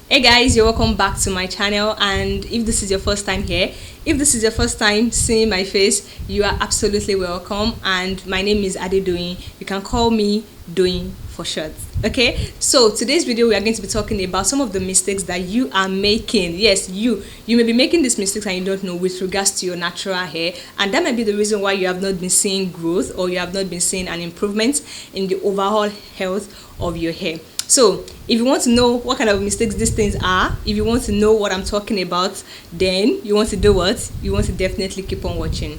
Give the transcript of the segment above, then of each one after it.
Hey guys, you're welcome back to my channel, and if this is your first time here, if this is your first time seeing my face, you are absolutely welcome. And my name is Adedoyin. You can call me Doyin for short. Okay, so today's video we are going to be talking about some of the mistakes that you are making. Yes, you may be making these mistakes and you don't know, with regards to your natural hair, and that might be the reason why you have not been seeing growth, or you have not been seeing an improvement in the overall health of your hair. So if you want to know what kind of mistakes these things are, if you want to know what I'm talking about, then you want to do what? You want to definitely keep on watching.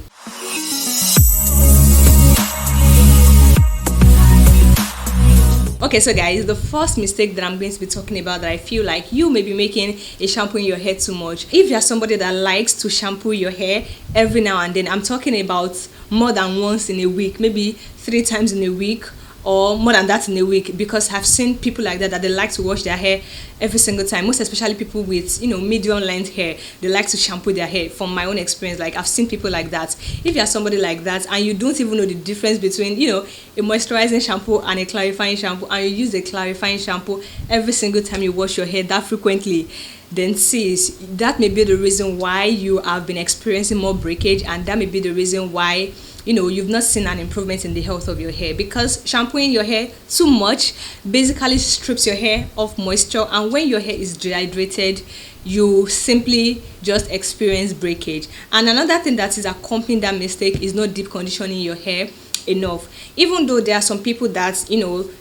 Okay, so guys, the first mistake that I'm going to be talking about that I feel like you may be making is shampooing your hair too much. If you're somebody that likes to shampoo your hair every now and then, I'm talking about more than once in a week, maybe 3 times in a week, or more than that in a week, because I've seen people like that they like to wash their hair every single time, most especially people with medium length hair. They like to shampoo their hair. From my own experience, like I've seen people like that. If you're somebody like that and you don't even know the difference between a moisturizing shampoo and a clarifying shampoo, and you use a clarifying shampoo every single time you wash your hair that frequently, then sis, that may be the reason why you have been experiencing more breakage, and that may be the reason why you've not seen an improvement in the health of your hair, because shampooing your hair too much basically strips your hair of moisture, and when your hair is dehydrated, you simply just experience breakage. And another thing that is accompanying that mistake is not deep conditioning your hair enough. Even though there are some people that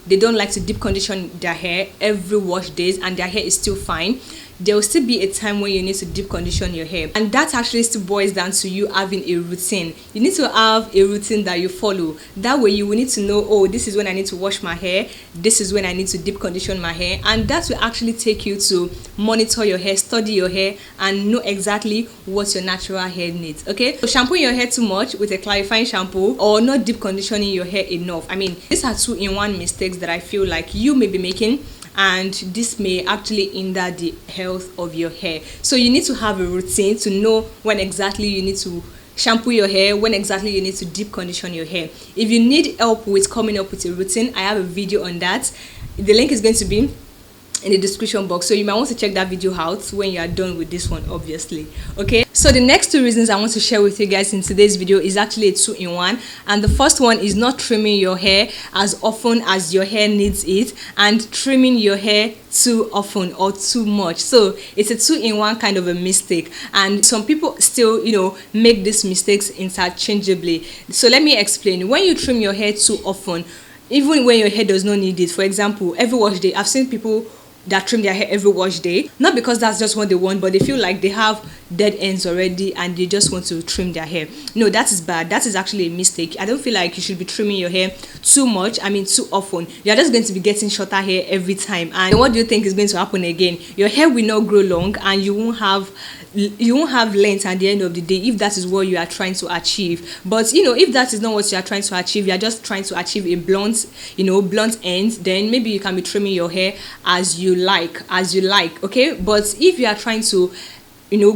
they don't like to deep condition their hair every wash days and their hair is still fine, there will still be a time when you need to deep condition your hair, and that actually still boils down to you having a routine. You need to have a routine that you follow. That way you will need to know, oh, this is when I need to wash my hair, this is when I need to deep condition my hair, and that will actually take you to monitor your hair, study your hair, and know exactly what your natural hair needs. Okay, so shampooing your hair too much with a clarifying shampoo, or not deep conditioning your hair enough, I mean, these are 2-in-1 mistakes that I feel like you may be making, and this may actually hinder the health of your hair. So you need to have a routine to know when exactly you need to shampoo your hair, when exactly you need to deep condition your hair. If you need help with coming up with a routine, I have a video on that. The link is going to be in the description box, so you might want to check that video out when you are done with this one, obviously. Okay, so the next 2 reasons I want to share with you guys in today's video is actually a 2-in-1, and the first one is not trimming your hair as often as your hair needs it, and trimming your hair too often or too much. So it's a 2-in-1 kind of a mistake, and some people still make these mistakes interchangeably. So let me explain. When you trim your hair too often, even when your hair does not need it, for example, every wash day, I've seen people that trim their hair every wash day, not because that's just what they want, but they feel like they have dead ends already and they just want to trim their hair. No, that is bad. That is actually a mistake. I don't feel like you should be trimming your hair too much, I mean too often. You're just going to be getting shorter hair every time, and what do you think is going to happen again? Your hair will not grow long, and you won't have length at the end of the day, if that is what you are trying to achieve. But if that is not what you are trying to achieve, you are just trying to achieve a blunt end, then maybe you can be trimming your hair as you like. Okay, but if you are trying to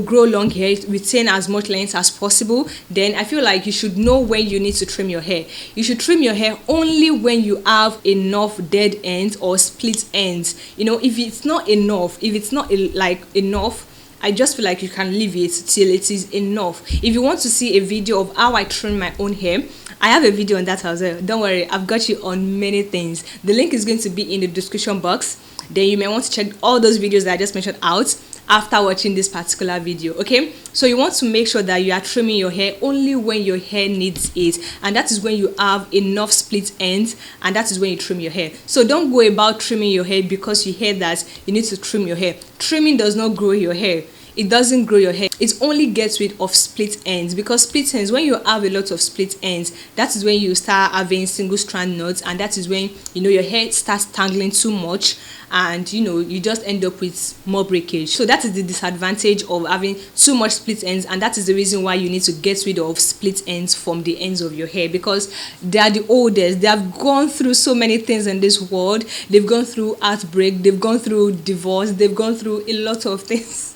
grow long hair, retain as much length as possible, then I feel like you should know when you need to trim your hair. You should trim your hair only when you have enough dead ends or split ends. If it's not enough, enough, I just feel like you can leave it till it is enough. If you want to see a video of how I trim my own hair, I have a video on that as well. Don't worry, I've got you on many things. The link is going to be in the description box. Then you may want to check all those videos that I just mentioned out after watching this particular video. Okay, so you want to make sure that you are trimming your hair only when your hair needs it, and that is when you have enough split ends, and that is when you trim your hair. So don't go about trimming your hair because you hear that you need to trim your hair. Trimming does not grow your hair. It doesn't grow your hair. It only gets rid of split ends, because split ends, when you have a lot of split ends, that is when you start having single strand knots, and that is when your hair starts tangling too much, and you just end up with more breakage. So that is the disadvantage of having too much split ends, and that is the reason why you need to get rid of split ends from the ends of your hair, because they are the oldest. They have gone through so many things in this world. They've gone through heartbreak, they've gone through divorce, they've gone through a lot of things.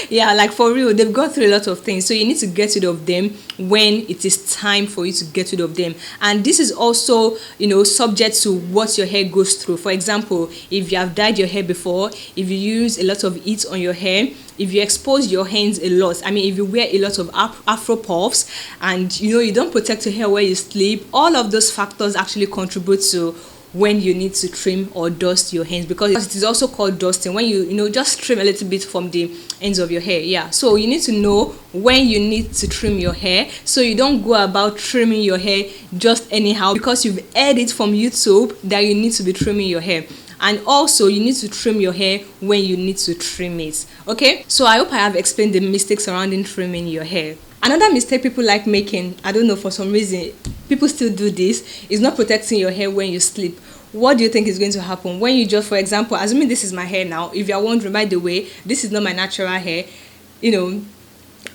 Yeah, like for real, they've gone through a lot of things, so you need to get rid of them when it is time for you to get rid of them. And this is also, subject to what your hair goes through. For example, if you have dyed your hair before, if you use a lot of heat on your hair, if you expose your hands a lot, I mean, if you wear a lot of afro puffs, and you don't protect your hair where you sleep, all of those factors actually contribute to when you need to trim or dust your hands, because it is also called dusting when you just trim a little bit from the ends of your hair. Yeah, so you need to know when you need to trim your hair, so you don't go about trimming your hair just anyhow because you've heard it from YouTube that you need to be trimming your hair. And also you need to trim your hair when you need to trim it. Okay, so I hope I have explained the mistakes surrounding trimming your hair. Another mistake people like making, I don't know, for some reason people still do this, is not protecting your hair when you sleep. What do you think is going to happen when you just, for example, assuming this is my hair now, if you're wondering, by the way, this is not my natural hair,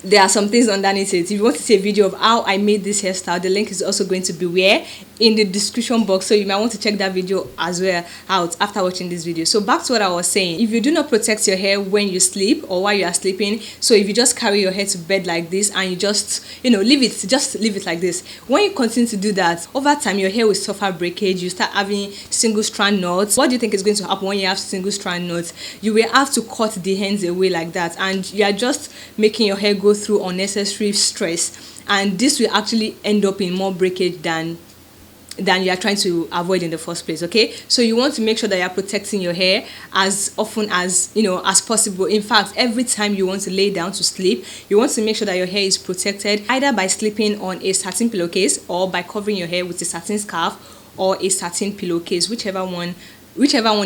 there are some things underneath it. If you want to see a video of how I made this hairstyle, the link is also going to be where in the description box, so you might want to check that video as well out after watching this video. So back to what I was saying, if you do not protect your hair when you sleep or while you are sleeping, so if you just carry your hair to bed like this and you just leave it like this, when you continue to do that, over time your hair will suffer breakage. You start having single strand knots. What do you think is going to happen when you have single strand knots? You will have to cut the ends away like that, and you are just making your hair go through unnecessary stress, and this will actually end up in more breakage than you are trying to avoid in the first place. Okay, so you want to make sure that you are protecting your hair as often as as possible. In fact, every time you want to lay down to sleep, you want to make sure that your hair is protected, either by sleeping on a satin pillowcase or by covering your hair with a satin scarf or a satin pillowcase, whichever one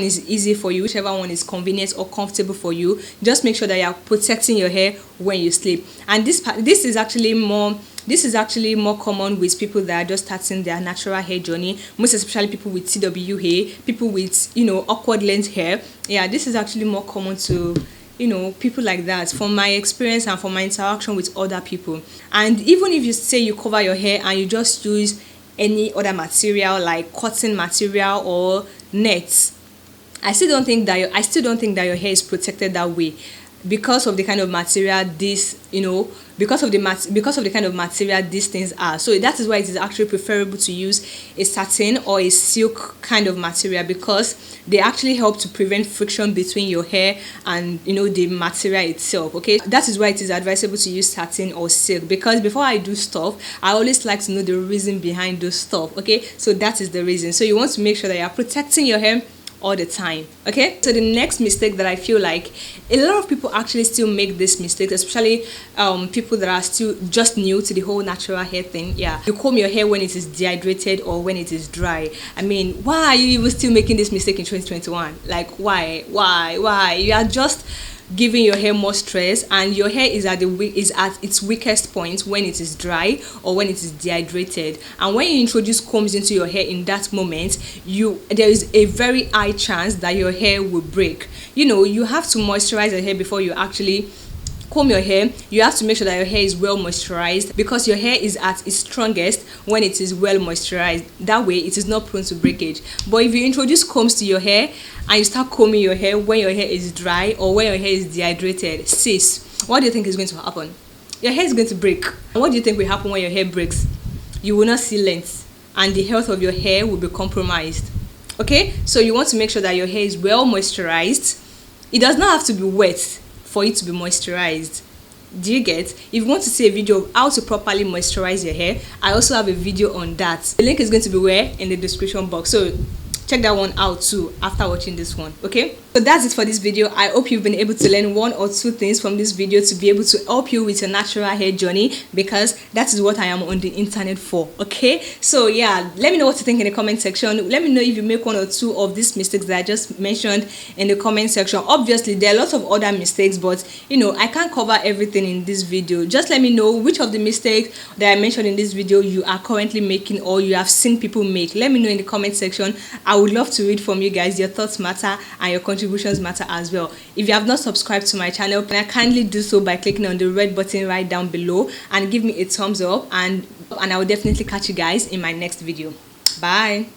is easy for you, whichever one is convenient or comfortable for you. Just make sure that you are protecting your hair when you sleep. And this is actually more common with people that are just starting their natural hair journey, most especially people with TWA, people with awkward length hair. Yeah, this is actually more common to people like that, from my experience and from my interaction with other people. And even if you say you cover your hair and you just use any other material like cotton material or nets, I still don't think that your hair is protected that way, because of the kind of material because of the kind of material these things are. So that is why it is actually preferable to use a satin or a silk kind of material, because they actually help to prevent friction between your hair and the material itself. Okay, that is why it is advisable to use satin or silk, because before I do stuff, I always like to know the reason behind those stuff. Okay, so that is the reason. So you want to make sure that you are protecting your hair all the time. Okay, so the next mistake that I feel like a lot of people actually still make this mistake, especially people that are still just new to the whole natural hair thing. Yeah, you comb your hair when it is dehydrated or when it is dry. I mean, why are you even still making this mistake in 2021? Like, why you are just giving your hair more stress, and your hair is at its weakest point when it is dry or when it is dehydrated. And when you introduce combs into your hair in that moment, there is a very high chance that your hair will break. You have to moisturize your hair before you actually comb your hair. You have to make sure that your hair is well moisturized, because your hair is at its strongest when it is well moisturized. That way it is not prone to breakage. But if you introduce combs to your hair and you start combing your hair when your hair is dry or when your hair is dehydrated, sis, what do you think is going to happen? Your hair is going to break. And what do you think will happen when your hair breaks? You will not see length, and the health of your hair will be compromised. Okay, so you want to make sure that your hair is well moisturized. It does not have to be wet for it to be moisturized. Do you get? If you want to see a video of how to properly moisturize your hair, I also have a video on that. The link is going to be where in the description box, so check that one out too after watching this one. Okay, so that's it for this video. I hope you've been able to learn one or two things from this video to be able to help you with your natural hair journey, because that is what I am on the internet for. Okay, so yeah, let me know what you think in the comment section. Let me know if you make one or two of these mistakes that I just mentioned in the comment section. Obviously there are lots of other mistakes, but I can't cover everything in this video. Just let me know which of the mistakes that I mentioned in this video you are currently making or you have seen people make. Let me know in the comment section. I would love to read from you guys. Your thoughts matter and your contributions matter as well. If you have not subscribed to my channel, can I kindly do so by clicking on the red button right down below and give me a thumbs up, and I will definitely catch you guys in my next video. Bye.